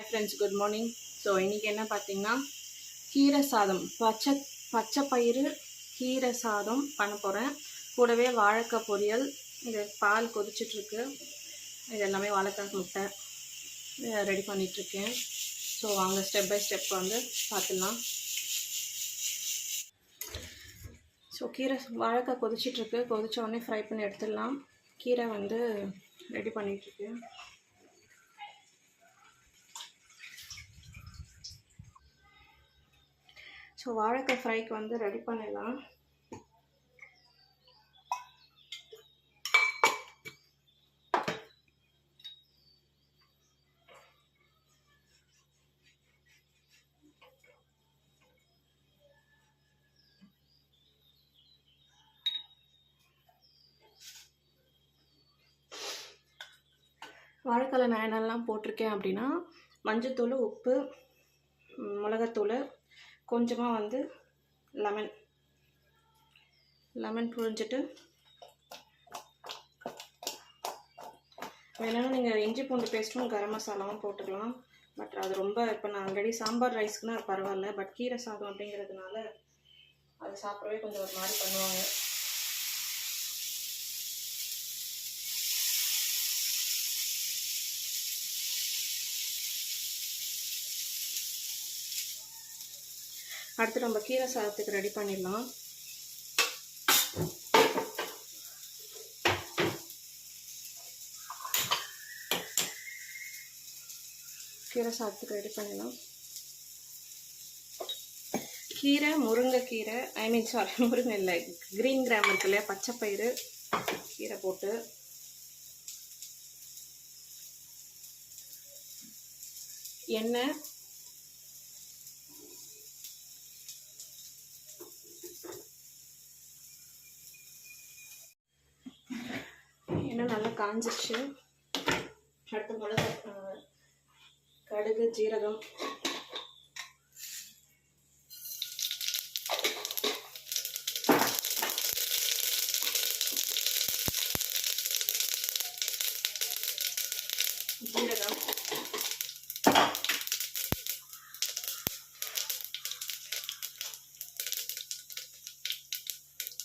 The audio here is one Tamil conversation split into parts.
Friends, good morning. ஸோ இன்றைக்கி என்ன பார்த்தீங்கன்னா, கீரை சாதம், பச்சை பயிறு கீரை சாதம் பண்ண போகிறேன். கூடவே வாழைக்காய் பொரியல். இது பால் கொதிச்சிட்ருக்கு. இது எல்லாமே வாழைக்காய் முட்டை ரெடி பண்ணிகிட்ருக்கேன். ஸோ வாங்க ஸ்டெப் பை ஸ்டெப் வந்து பார்த்துடலாம். ஸோ கீரை வாழைக்காய் கொதிச்சிட்ருக்கு. கொதித்த உடனே ஃப்ரை பண்ணி எடுத்துடலாம். கீரை வந்து ரெடி பண்ணிகிட்ருக்கு. ஸோ வாழைக்காய் ஃப்ரைக்கு வந்து ரெடி பண்ணிடலாம். வாழைக்காயில் நான் என்னெல்லாம் போட்டிருக்கேன் அப்படின்னா, மஞ்சத்தூள், உப்பு, மிளகாத்தூள், கொஞ்சமாக வந்து லெமன் புழிஞ்சிட்டு, வேணும்னா நீங்கள் இஞ்சி பூண்டு பேஸ்ட்டும் கரம் மசாலாவும் போட்டுக்கலாம். பட் அது ரொம்ப இப்போ நான் ஆல்ரெடி சாம்பார் ரைஸ்க்குன்னா அது பரவாயில்ல. பட் கீரை சாதம் அப்படிங்கிறதுனால அது சாப்பிடவே கொஞ்சம் ஒரு மாதிரி பண்ணுவாங்க. அடுத்து நம்ம கீரை சாதத்துக்கு ரெடி பண்ணிடலாம். கீரை சாதத்துக்கு ரெடி பண்ணிடலாம். கீரை, முருங்கைக்கீரை, முருங்கை இல்லை, கிரீன் கிராம் இருக்கு இல்லையா, பச்சை பயிறு கீரை போட்டு எண்ணெய், நல்லா காஞ்சிச்சு. அடுத்த மிளகாய், கடுகு, ஜீரகம்,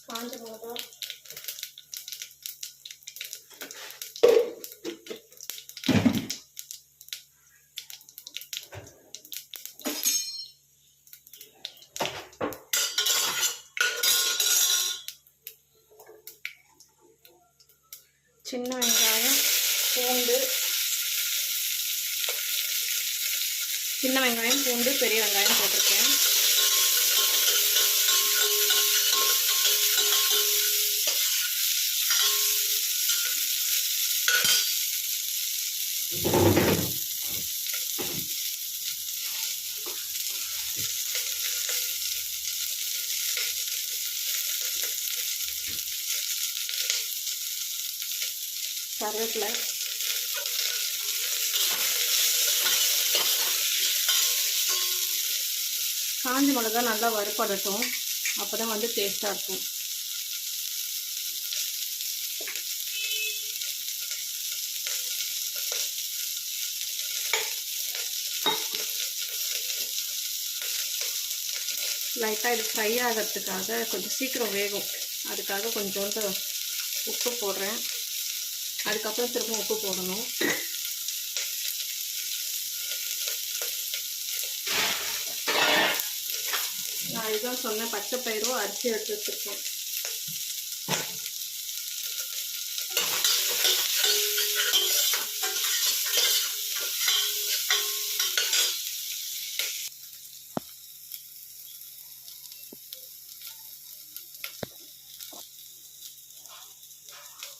காஞ்ச மிளகாய், சின்ன வெங்காயம், பூண்டு, சின்ன வெங்காயம், பூண்டு, பெரிய வெங்காயம் போட்டிருக்கேன். கருவேப்பிலை, காஞ்ச மிளகா நல்லா வறுபடட்டும். அப்போ தான் வந்து டேஸ்ட்டாக இருக்கும். லைட்டாக இது ஃப்ரை ஆகிறதுக்காக கொஞ்சம் சீக்கிரம் வேகும். அதுக்காக கொஞ்சோண்டு உப்பு போடுறேன். அதுக்கப்புறம் திரும்ப உப்பு போடணும். நான் இதுதான் சொன்னேன், பச்சை பயிரும் அரிசி எடுத்து வச்சுருக்கேன்.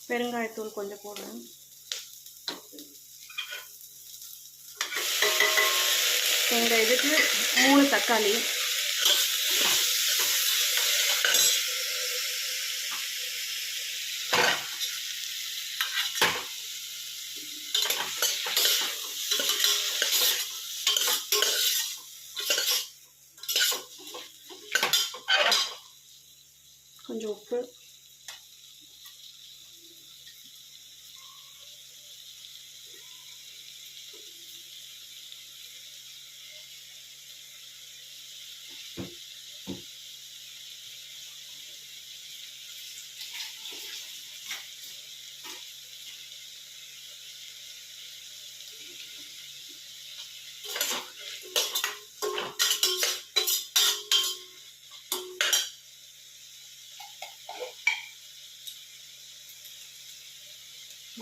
பெருங்காயத்தூள் கொஞ்சம் போடுறேன். இந்த இதுக்கு 3 தக்காளி, கொஞ்சம் உப்பு,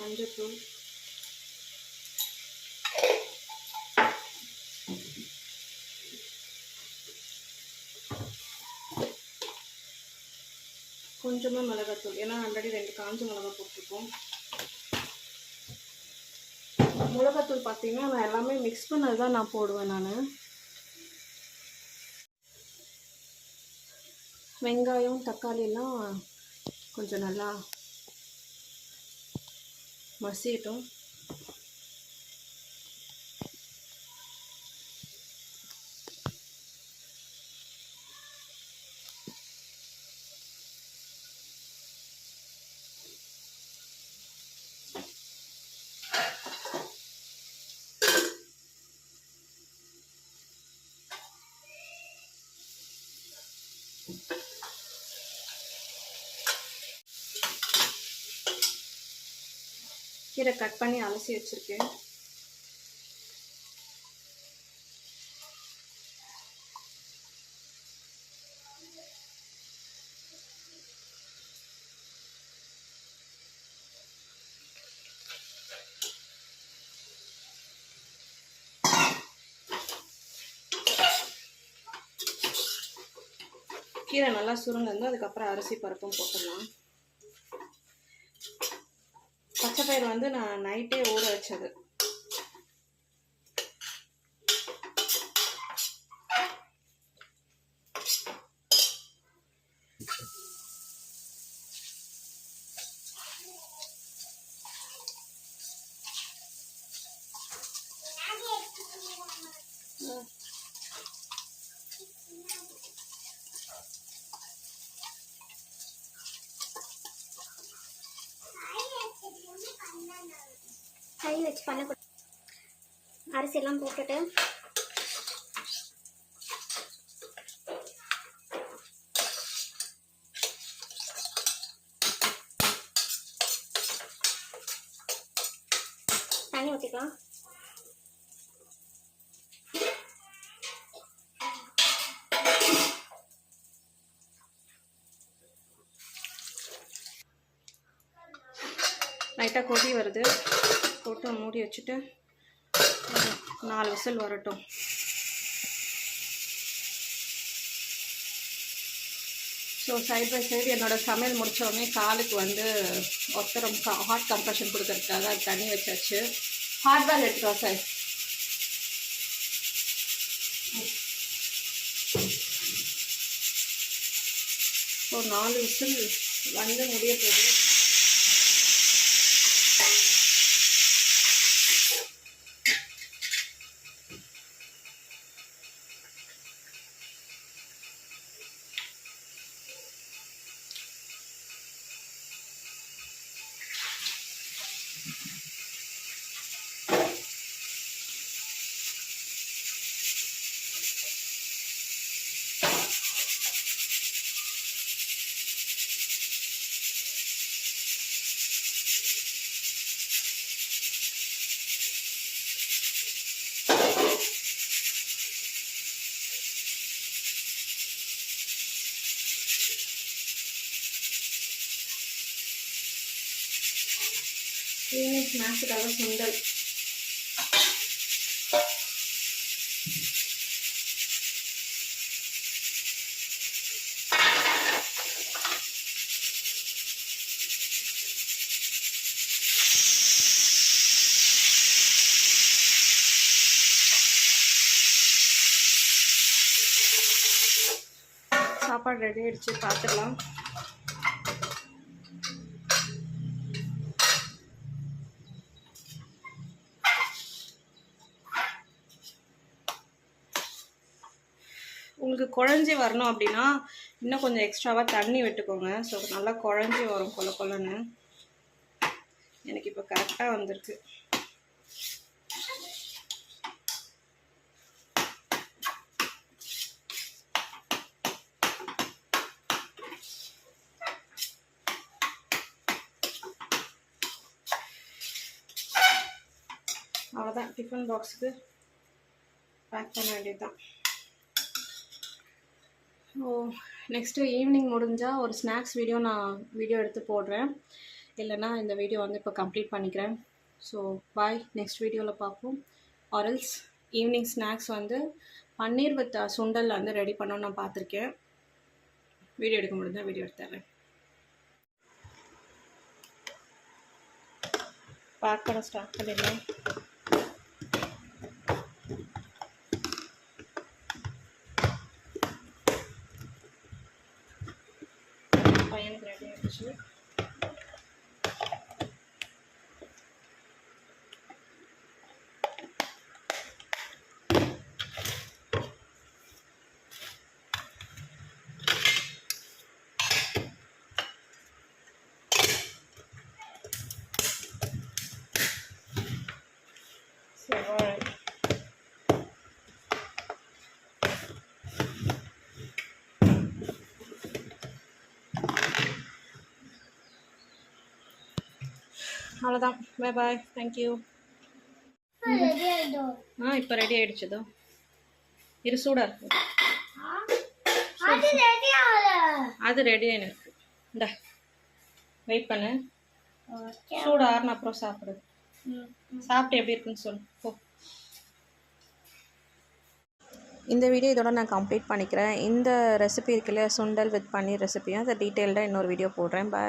மஞ்சள்தூள், கொஞ்சமாக மிளகாத்தூள், ஏன்னா ஆல்ரெடி 2 காஞ்ச மிளகா போட்டிருக்கோம். மிளகாத்தூள் பார்த்தீங்கன்னா நான் எல்லாமே மிக்ஸ் பண்ணது தான் நான் போடுவேன். நான் வெங்காயம் தக்காளியெல்லாம் கொஞ்சம் நல்லா மசியட்டும். கீரை கட் பண்ணி அலசி வச்சுருக்கேன். கீரை நல்லா சுருங்கந்து அதுக்கப்புறம் அரிசி பருப்பும் போட்டுடலாம். பச்சைப்பயிறு வந்து நான் நைட்டே ஊற வச்சது. கை வச்சு பண்ண அரிசி எல்லாம் போட்டுட்டு தண்ணி ஊற்றிக்கலாம். லைட்டாக கொதி வருது, போட்டு மூடி வச்சுட்டு 4 விசில் வரட்டும். ஸோ சைட் பை சைடு என்னோடய சமையல் முடித்தோடனே காலுக்கு வந்து ஒத்தரம் ஹாட் கம்ப்ரெஷன் கொடுக்கறதுக்காக அது தண்ணி வச்சாச்சு. ஹாட் பேக் எடுத்துருவோம் சார். ஸோ 4 விசில் வந்து முடிய போகுது. ஈவினிங் ஸ்நாக்ஸுக்காக சுண்டல். சாப்பாடு ரெடி ஆயிடுச்சு, பார்த்துக்கலாம். உங்களுக்கு குழஞ்சி வரணும் அப்படின்னா இன்னும் கொஞ்சம் எக்ஸ்ட்ராவாக தண்ணி விட்டுக்கோங்க. ஸோ நல்லா குழஞ்சி வரும் கொல கொலன்னு. எனக்கு இப்போ கரெக்டாக வந்திருக்கு. அவ்வளோதான், டிஃபன் பாக்ஸுக்கு பேக் பண்ண வேண்டியதுதான். நெக்ஸ்ட்டு ஈவினிங் முடிஞ்சால் ஒரு ஸ்நாக்ஸ் வீடியோ எடுத்து போடுறேன். இல்லைன்னா இந்த வீடியோ வந்து இப்போ கம்ப்ளீட் பண்ணிக்கிறேன். ஸோ பாய், நெக்ஸ்ட் வீடியோவில் பார்ப்போம். ஆரல்ஸ் ஈவினிங் ஸ்நாக்ஸ் வந்து பன்னீர் வித் சுண்டல் வந்து ரெடி பண்ணணும்னு நான் பார்த்துருக்கேன். வீடியோ எடுக்க முடிஞ்சா வீடியோ எடுத்துறேன். பேக் பண்ண ஸ்டார்ட் பண்ணிடலாம். பையனுக்கு ரெடி ஆகிடுச்சு. அவ்வளோதான். Bye bye, thank you. இப்போ ரெடி ஆகிடுச்சுதோ. இரு, சூடாக இருக்கு. அது ரெடி ஆகிருக்கு. இந்த வெயிட் பண்ணு. சூடு ஆறுன அப்புறம் சாப்பிடு. சாப்பிட்டு எப்படி இருக்குன்னு சொல்லு. போ. இந்த வீடியோ இதோட நான் கம்ப்ளீட் பண்ணிக்கிறேன். இந்த ரெசிபி இருக்குல்ல, சுண்டல் வித் பன்னீர் ரெசிபியும் அதை டீட்டெயில்டாக இன்னொரு வீடியோ போடுறேன். பாய்.